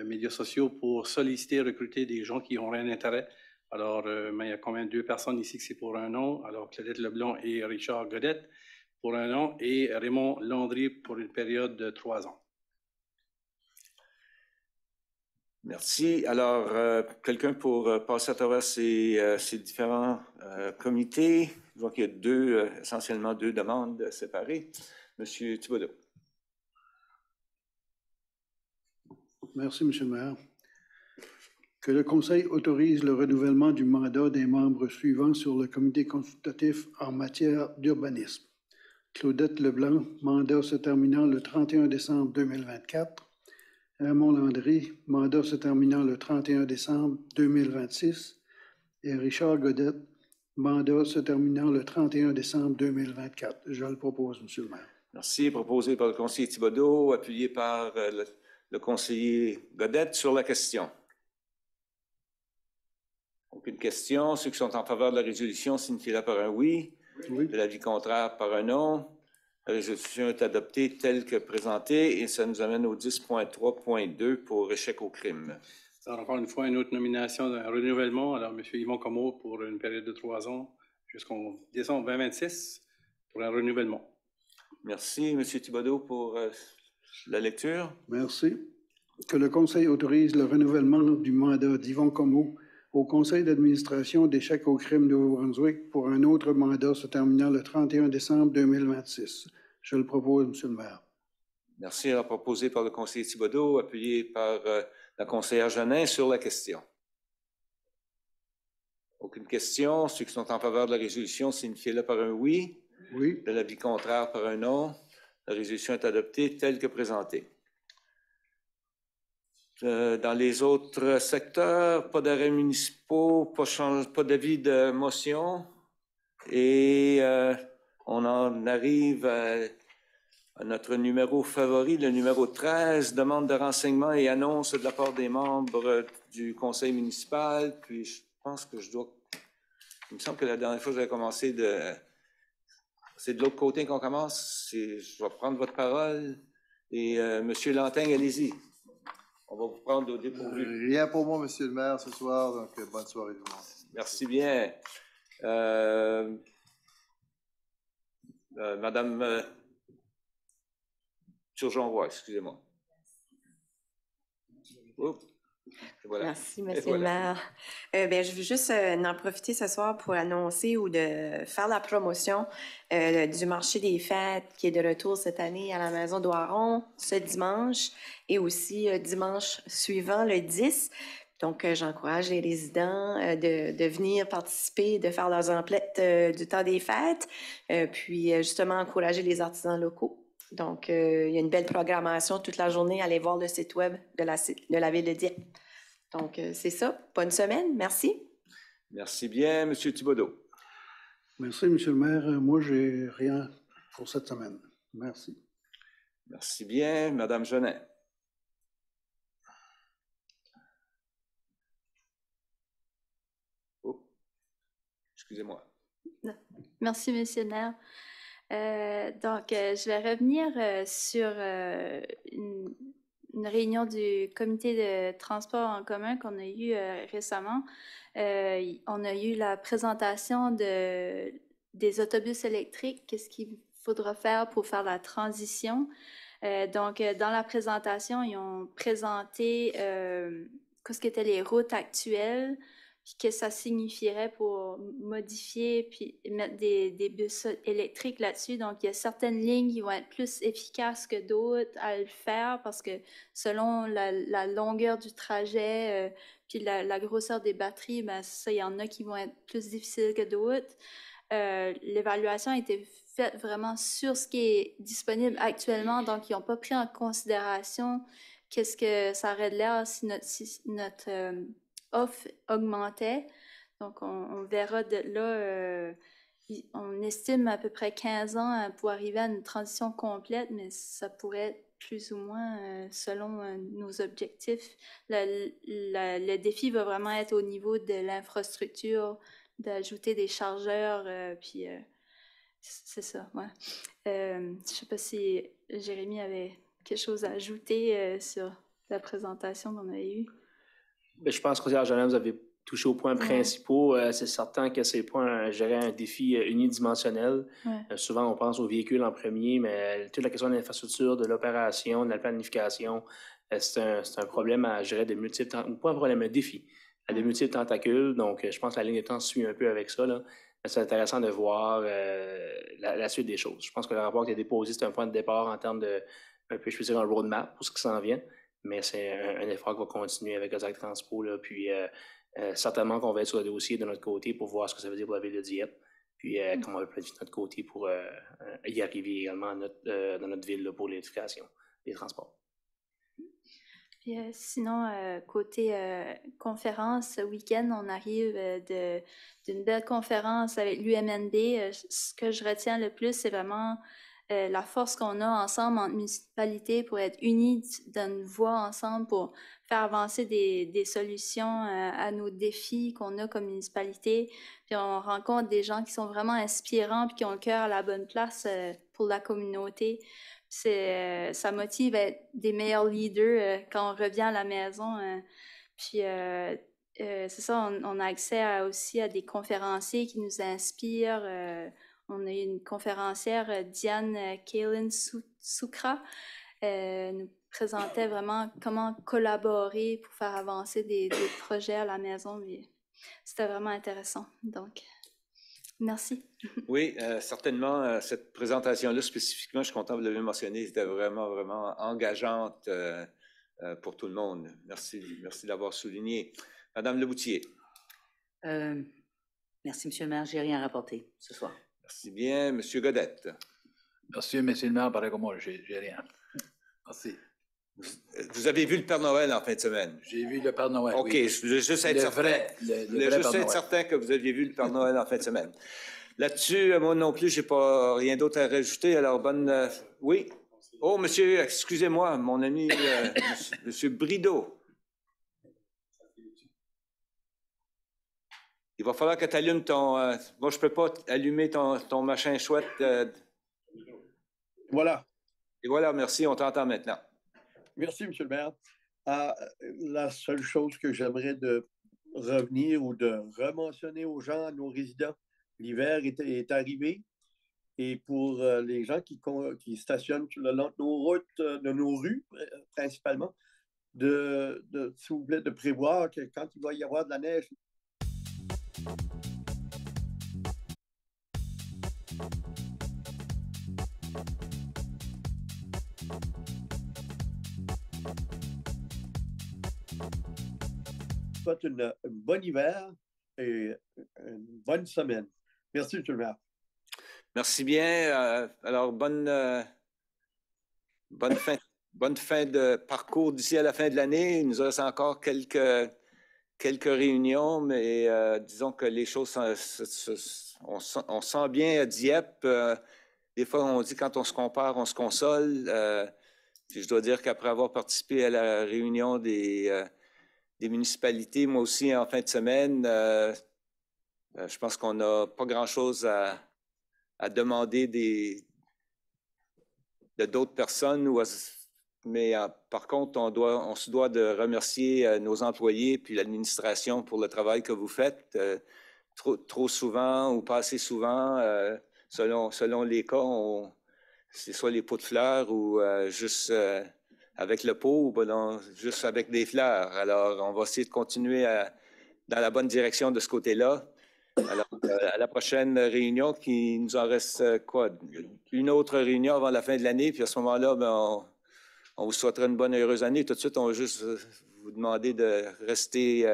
médias sociaux pour solliciter, recruter des gens qui auraient un intérêt. Alors, mais il y a quand même 2 personnes ici que c'est pour un an. Alors, Claudette Leblanc et Richard Godette pour un an et Raymond Landry pour une période de 3 ans. Merci. Alors, quelqu'un pour passer à travers ces différents comités. Je vois qu'il y a essentiellement 2 demandes séparées. Monsieur Thibodeau. Merci, Monsieur le maire. Que le Conseil autorise le renouvellement du mandat des membres suivants sur le comité consultatif en matière d'urbanisme. Claudette Leblanc, mandat se terminant le 31 décembre 2024. Raymond Landry, mandat se terminant le 31 décembre 2026. Et Richard Godette, mandat se terminant le 31 décembre 2024. Je le propose, Monsieur le maire. Merci. Proposé par le conseiller Thibodeau, appuyé par le conseiller Godette sur la question. Aucune question. Ceux qui sont en faveur de la résolution signifient-la par un oui. Oui. De l'avis contraire par un non. La résolution est adoptée telle que présentée et ça nous amène au 10.3.2 pour échec au crime. Alors, encore une fois, une autre nomination d'un renouvellement. Alors, M. Yvon Comeau pour une période de 3 ans jusqu'en décembre 2026 pour un renouvellement. Merci. M. Thibodeau pour la lecture. Merci. Que le Conseil autorise le renouvellement du mandat d'Yvon Comeau au Conseil d'administration d'échec au crime de Nouveau-Brunswick pour un autre mandat se terminant le 31 décembre 2026. Je le propose, Monsieur le maire. Merci. Alors, proposé par le conseiller Thibodeau, appuyé par la conseillère Jeannin sur la question. Aucune question. Ceux qui sont en faveur de la résolution signifient-le par un oui. Oui. De l'avis contraire par un non. La résolution est adoptée telle que présentée. Dans les autres secteurs, pas d'arrêts municipaux, pas d'avis de motion. Et on en arrive à notre numéro favori, le numéro 13, demande de renseignements et annonce de la part des membres du conseil municipal. Puis je pense que il me semble que la dernière fois que j'avais commencé c'est de l'autre côté qu'on commence. Je vais prendre votre parole. Et M. Lantin, allez-y. On va vous prendre au dépourvu. Rien pour moi, Monsieur le maire, ce soir, donc bonne soirée tout le monde. Merci bien. Madame Turgeon-Roy, excusez-moi. Oups. Voilà. Merci, Monsieur le maire. Je veux juste en profiter ce soir pour annoncer ou de faire la promotion du marché des fêtes qui est de retour cette année à la Maison d'Oiron ce dimanche et aussi dimanche suivant, le 10. Donc, j'encourage les résidents de venir participer, de faire leurs emplettes du temps des fêtes, puis justement encourager les artisans locaux. Donc, il y a une belle programmation toute la journée. Allez voir le site web de la ville de Dieppe. Donc, c'est ça. Bonne semaine. Merci. Merci bien, M. Thibodeau. Merci, M. le maire. Moi, j'ai rien pour cette semaine. Merci. Merci bien, Mme Genet. Oh, excusez-moi. Merci, M. le maire. Je vais revenir sur une réunion du comité de transport en commun qu'on a eu récemment. On a eu la présentation des autobus électriques, qu'est-ce qu'il faudra faire pour faire la transition. Dans la présentation, ils ont présenté ce qu'étaient les routes actuelles, puis que ça signifierait pour modifier puis mettre des bus électriques là-dessus. Donc, il y a certaines lignes qui vont être plus efficaces que d'autres à le faire parce que selon la longueur du trajet puis la grosseur des batteries, ben, ça, il y en a qui vont être plus difficiles que d'autres. L'évaluation a été faite vraiment sur ce qui est disponible actuellement, donc ils n'ont pas pris en considération qu'est-ce que ça aurait de l'air si notre offre augmentait. Donc, on verra de là, on estime à peu près 15 ans pour arriver à une transition complète, mais ça pourrait être plus ou moins selon nos objectifs. Le défi va vraiment être au niveau de l'infrastructure, d'ajouter des chargeurs, puis c'est ça, ouais. Je ne sais pas si Jérémy avait quelque chose à ajouter sur la présentation qu'on avait eue. Bien, je pense que vous avez touché aux points principaux. C'est certain que ces points gérer un défi unidimensionnel. Souvent, on pense aux véhicules en premier, mais toute la question de l'infrastructure, de l'opération, de la planification, c'est un problème à gérer de multiples... Ou pas un problème, un défi à de multiples tentacules. Donc, je pense que la ligne de temps suit un peu avec ça, là. C'est intéressant de voir la suite des choses. Je pense que le rapport qui a déposé, c'est un point de départ en termes de, un peu, je peux dire, un roadmap pour ce qui s'en vient. Mais c'est un effort qu'on va continuer avec Ozark Transpo. Là, puis certainement qu'on va être sur le dossier de notre côté pour voir ce que ça veut dire pour la ville de Dieppe. Puis comment on va planifier de notre côté pour y arriver également dans notre ville là, pour l'éducation des transports. Puis, sinon, côté conférence, ce week-end, on arrive d'une belle conférence avec l'UMNB. Ce que je retiens le plus, c'est vraiment la force qu'on a ensemble entre municipalités pour être unis d'une voix ensemble pour faire avancer des solutions à nos défis qu'on a comme municipalité. Puis on rencontre des gens qui sont vraiment inspirants puis qui ont le cœur à la bonne place pour la communauté. Ça motive à être des meilleurs leaders quand on revient à la maison. Puis c'est ça, on a accès aussi à des conférenciers qui nous inspirent. On a eu une conférencière, Diane Kaelin-Soukra, nous présentait vraiment comment collaborer pour faire avancer des projets à la maison. C'était vraiment intéressant. Donc, merci. Oui, certainement, cette présentation-là spécifiquement, je suis content de vous l'avez mentionné, c'était vraiment, vraiment engageante pour tout le monde. Merci d'avoir souligné. Madame Leboutier. Merci, M. le maire. Je n'ai rien à rapporter ce soir. Merci bien. Monsieur Godette. Merci, M. le maire. Pareil comme moi, j'ai rien. Merci. Vous avez vu le Père Noël en fin de semaine? J'ai vu le Père Noël, OK, oui. je veux juste être certain que vous aviez vu le Père Noël en fin de semaine. Là-dessus, moi non plus, je n'ai pas rien d'autre à rajouter. Alors, bonne... Oui? Oh, monsieur, excusez-moi, mon ami, monsieur Brideau. Il va falloir que tu allumes ton... moi, je ne peux pas allumer ton machin chouette. Voilà. Et voilà, merci, on t'entend maintenant. Merci, M. le maire. La seule chose que j'aimerais de revenir ou de rementionner aux gens, à nos résidents, l'hiver est arrivé. Et pour les gens qui stationnent le long de nos routes, de nos rues, principalement, s'il vous plaît, de prévoir que quand il va y avoir de la neige, souhaite un bon hiver et une bonne semaine. Merci, M. le maire. Merci bien. Alors, bonne fin de parcours d'ici à la fin de l'année. Il nous reste encore quelques quelques réunions, mais disons que les choses, on sent bien à Dieppe. Des fois, on dit quand on se compare, on se console. Puis je dois dire qu'après avoir participé à la réunion des municipalités, moi aussi en fin de semaine, je pense qu'on n'a pas grand-chose à demander de d'autres personnes. Mais par contre, on se doit de remercier nos employés puis l'administration pour le travail que vous faites. Trop souvent ou pas assez souvent, selon les cas, c'est soit les pots de fleurs ou juste avec le pot ou ben juste avec des fleurs. Alors, on va essayer de continuer dans la bonne direction de ce côté-là. Alors, à la prochaine réunion, qui nous en reste quoi? Une autre réunion avant la fin de l'année, puis à ce moment-là, ben, on vous souhaitera une bonne et heureuse année. Tout de suite, on va juste vous demander de rester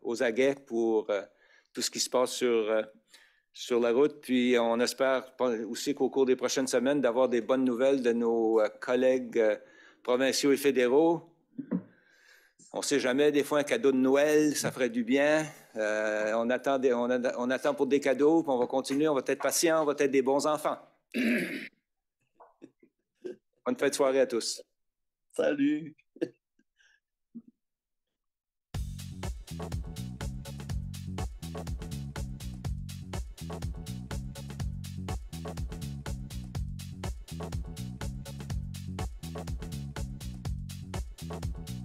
aux aguets pour tout ce qui se passe sur la route. Puis on espère aussi qu'au cours des prochaines semaines, d'avoir des bonnes nouvelles de nos collègues provinciaux et fédéraux. On ne sait jamais, des fois, un cadeau de Noël, ça ferait du bien. On attend pour des cadeaux, puis on va continuer, on va être patient, on va être des bons enfants. Bonne fin de soirée à tous. Salut. Thank you.